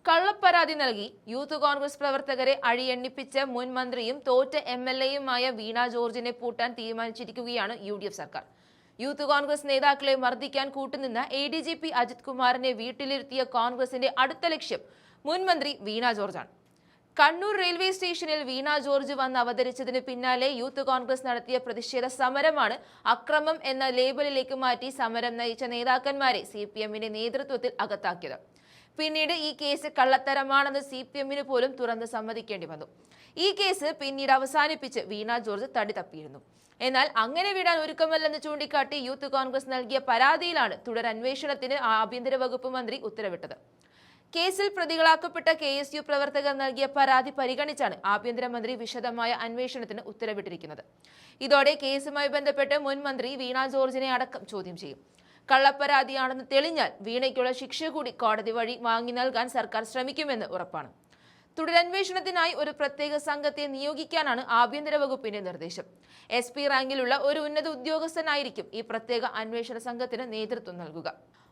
കള്ളപ്പരാതി നൽകി യൂത്ത് കോൺഗ്രസ് പ്രവർത്തകരെ അഴിയെണ്ണിപ്പിച്ച മുൻ മന്ത്രിയും തോറ്റ എംഎൽഎയുമായ വീണ ജോർജിനെ പൂട്ടാൻ തീരുമാനിച്ചിരിക്കുകയാണ് യു.ഡി.എഫ് സർക്കാർ. യൂത്ത് കോൺഗ്രസ് നേതാക്കളെ മർദ്ദിക്കാൻ കൂട്ടുനിന്ന എ.ഡി.ജി.പി അജിത് കുമാറിനെ വീട്ടിലിരുത്തിയ കോൺഗ്രസിന്റെ അടുത്ത ലക്ഷ്യം മുൻ മന്ത്രി വീണ ജോർജാണ്. കണ്ണൂർ റെയിൽവേ സ്റ്റേഷനിൽ വീണ ജോർജ് വന്ന് അവതരിച്ചതിന് പിന്നാലെ യൂത്ത് കോൺഗ്രസ് നടത്തിയ പ്രതിഷേധ സമരമാണ് അക്രമം എന്ന ലേബലിലേക്ക് മാറ്റി സമരം നയിച്ച നേതാക്കന്മാരെ സിപിഎമ്മിന്റെ നേതൃത്വത്തിൽ അകത്താക്കിയത്. പിന്നീട് ഈ കേസ് കള്ളത്തരമാണെന്ന് സിപിഎമ്മിന് പോലും തുറന്ന് സമ്മതിക്കേണ്ടി വന്നു. ഈ കേസ് പിന്നീട് അവസാനിപ്പിച്ച് വീണ ജോർജ് തടി തപ്പിയിരുന്നു. എന്നാൽ അങ്ങനെ വിടാൻ ഒരുക്കമല്ലെന്ന് ചൂണ്ടിക്കാട്ടി യൂത്ത് കോൺഗ്രസ് നൽകിയ പരാതിയിലാണ് തുടരന്വേഷണത്തിന് ആഭ്യന്തര വകുപ്പ് മന്ത്രി ഉത്തരവിട്ടത്. കേസിൽ പ്രതികളാക്കപ്പെട്ട KSU പ്രവർത്തകർ നൽകിയ പരാതി പരിഗണിച്ചാണ് ആഭ്യന്തരമന്ത്രി വിശദമായ അന്വേഷണത്തിന് ഉത്തരവിട്ടിരിക്കുന്നത്. ഇതോടെ കേസുമായി ബന്ധപ്പെട്ട് മുൻ മന്ത്രി വീണ ജോർജിനെ അടക്കം ചോദ്യം ചെയ്യും. കള്ളപ്പരാതിയാണെന്ന് തെളിഞ്ഞാൽ വീണയ്ക്കുള്ള ശിക്ഷ കൂടി കോടതി വഴി വാങ്ങി നൽകാൻ സർക്കാർ ശ്രമിക്കുമെന്ന് ഉറപ്പാണ്. തുടരന്വേഷണത്തിനായി ഒരു പ്രത്യേക സംഘത്തെ നിയോഗിക്കാനാണ് ആഭ്യന്തര വകുപ്പിന്റെ നിർദ്ദേശം. SP റാങ്കിലുള്ള ഒരു ഉന്നത ഉദ്യോഗസ്ഥനായിരിക്കും ഈ പ്രത്യേക അന്വേഷണ സംഘത്തിന് നേതൃത്വം നൽകുക.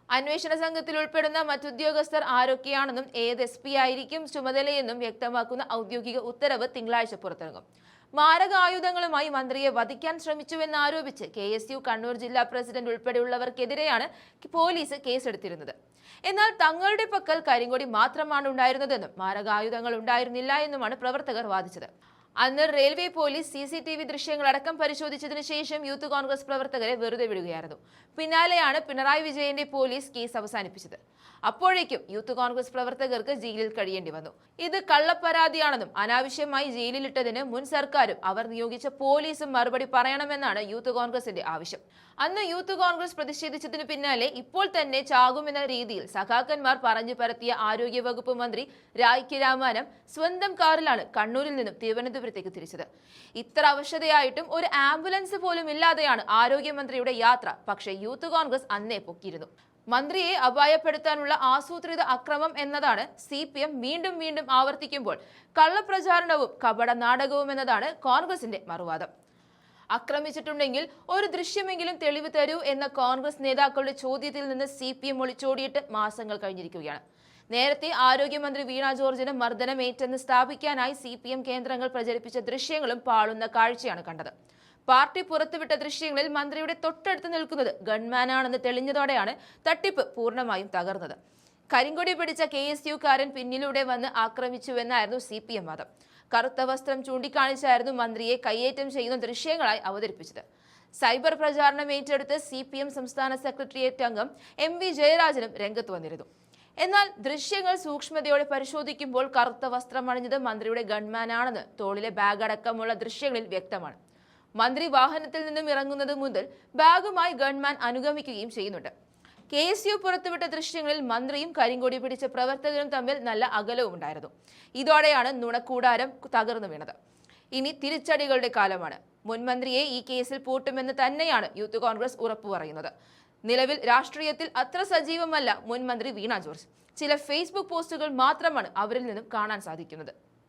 അന്വേഷണ സംഘത്തിൽ ഉൾപ്പെടുന്ന മറ്റുദ്യോഗസ്ഥർ ആരൊക്കെയാണെന്നും ഏത് SP ആയിരിക്കും ചുമതലയെന്നും വ്യക്തമാക്കുന്ന ഔദ്യോഗിക ഉത്തരവ് തിങ്കളാഴ്ച പുറത്തിറങ്ങും. മാരകായുധങ്ങളുമായി മന്ത്രിയെ വധിക്കാൻ ശ്രമിച്ചുവെന്നാരോപിച്ച് KSU കണ്ണൂർ ജില്ലാ പ്രസിഡന്റ് ഉൾപ്പെടെയുള്ളവർക്കെതിരെയാണ് പോലീസ് കേസെടുത്തിരുന്നത്. എന്നാൽ തങ്ങളുടെ പക്കൽ കരിങ്കൊടി മാത്രമാണ് ഉണ്ടായിരുന്നതെന്നും മാരകായുധങ്ങൾ ഉണ്ടായിരുന്നില്ല എന്നുമാണ് പ്രവർത്തകർ വാദിച്ചത്. അന്ന് റെയിൽവേ പോലീസ് CCTV ദൃശ്യങ്ങളടക്കം പരിശോധിച്ചതിനു ശേഷം യൂത്ത് കോൺഗ്രസ് പ്രവർത്തകരെ വെറുതെ വിടുകയായിരുന്നു. പിന്നാലെയാണ് പിണറായി വിജയന്റെ പോലീസ് കേസ് അവസാനിപ്പിച്ചത്. അപ്പോഴേക്കും യൂത്ത് കോൺഗ്രസ് പ്രവർത്തകർക്ക് ജയിലിൽ കഴിയേണ്ടി വന്നു. ഇത് കള്ളപ്പരാതിയാണെന്നും അനാവശ്യമായി ജയിലിലിട്ടതിന് മുൻ സർക്കാരും അവർ നിയോഗിച്ച പോലീസും മറുപടി പറയണമെന്നാണ് യൂത്ത് കോൺഗ്രസിന്റെ ആവശ്യം. അന്ന് യൂത്ത് കോൺഗ്രസ് പ്രതിഷേധിച്ചതിന് പിന്നാലെ ഇപ്പോൾ തന്നെ ചാകുമെന്ന രീതിയിൽ സഖാക്കന്മാർ പറഞ്ഞു പരത്തിയ ആരോഗ്യ വകുപ്പ് മന്ത്രി രായ്ക്ക് രാമാനം സ്വന്തം കാറിലാണ് കണ്ണൂരിൽ നിന്നും തിരുവനന്തപുരത്തേക്ക് തിരിച്ചത്. ഇത്ര അവശതയായിട്ടും ഒരു ആംബുലൻസ് പോലും ഇല്ലാതെയാണ് ആരോഗ്യമന്ത്രിയുടെ യാത്ര. പക്ഷേ യൂത്ത് കോൺഗ്രസ് അന്നേ പൊക്കിയിരുന്നു. മന്ത്രിയെ അപായപ്പെടുത്താനുള്ള ആസൂത്രിത അക്രമം എന്നതാണ് CPM വീണ്ടും വീണ്ടും ആവർത്തിക്കുമ്പോൾ കള്ളപ്രചാരണവും കപട നാടകവും എന്നതാണ് കോൺഗ്രസിന്റെ മറുവാദം. ആക്രമിച്ചിട്ടുണ്ടെങ്കിൽ ഒരു ദൃശ്യമെങ്കിലും തെളിവ് തരൂ എന്ന കോൺഗ്രസ് നേതാക്കളുടെ ചോദ്യത്തിൽ നിന്ന് CPM ഒളിച്ചോടിയിട്ട് മാസങ്ങൾ കഴിഞ്ഞിരിക്കുകയാണ്. നേരത്തെ ആരോഗ്യമന്ത്രി വീണ ജോർജിന് മർദ്ദനമേറ്റെന്ന് സ്ഥാപിക്കാനായി CPM കേന്ദ്രങ്ങൾ പ്രചരിപ്പിച്ച ദൃശ്യങ്ങളും പാളുന്ന കാഴ്ചയാണ് കണ്ടത്. പാർട്ടി പുറത്തുവിട്ട ദൃശ്യങ്ങളിൽ മന്ത്രിയുടെ തൊട്ടടുത്ത് നിൽക്കുന്നത് ഗൺമാനാണെന്ന് തെളിഞ്ഞതോടെയാണ് തട്ടിപ്പ് പൂർണ്ണമായും തകർന്നത്. കരിങ്കൊടി പിടിച്ച KSU-കാരൻ പിന്നിലൂടെ വന്ന് ആക്രമിച്ചുവെന്നായിരുന്നു CPM വാദം. കറുത്ത വസ്ത്രം ചൂണ്ടിക്കാണിച്ചായിരുന്നു മന്ത്രിയെ കയ്യേറ്റം ചെയ്യുന്ന ദൃശ്യങ്ങളായി അവതരിപ്പിച്ചത്. സൈബർ പ്രചാരണം ഏറ്റെടുത്ത് CPM സംസ്ഥാന സെക്രട്ടേറിയറ്റ് അംഗം MV ജയരാജനും രംഗത്ത് വന്നിരുന്നു. എന്നാൽ ദൃശ്യങ്ങൾ സൂക്ഷ്മതയോടെ പരിശോധിക്കുമ്പോൾ കറുത്ത വസ്ത്രം അണിഞ്ഞത് മന്ത്രിയുടെ ഗൺമാനാണെന്ന് തോളിലെ ബാഗ് അടക്കമുള്ള ദൃശ്യങ്ങളിൽ വ്യക്തമാണ്. മന്ത്രി വാഹനത്തിൽ നിന്നും ഇറങ്ങുന്നത് മുതൽ ബാഗുമായി ഗൺമാൻ അനുഗമിക്കുകയും ചെയ്യുന്നുണ്ട്. KSU പുറത്തുവിട്ട ദൃശ്യങ്ങളിൽ മന്ത്രിയും കരിങ്കൊടി പിടിച്ച പ്രവർത്തകരും തമ്മിൽ നല്ല അകലവും ഉണ്ടായിരുന്നു. ഇതോടെയാണ് നുണക്കൂടാരം തകർന്നു വീണത്. ഇനി തിരിച്ചടികളുടെ കാലമാണ്. മുൻമന്ത്രിയെ ഈ കേസിൽ പൂട്ടുമെന്ന് തന്നെയാണ് യൂത്ത് കോൺഗ്രസ് ഉറപ്പു പറയുന്നത്. നിലവിൽ രാഷ്ട്രീയത്തിൽ അത്ര സജീവമല്ല മുൻമന്ത്രി വീണ ജോർജ്. ചില Facebook പോസ്റ്റുകൾ മാത്രമാണ് അവരിൽ നിന്നും കാണാൻ സാധിക്കുന്നത്.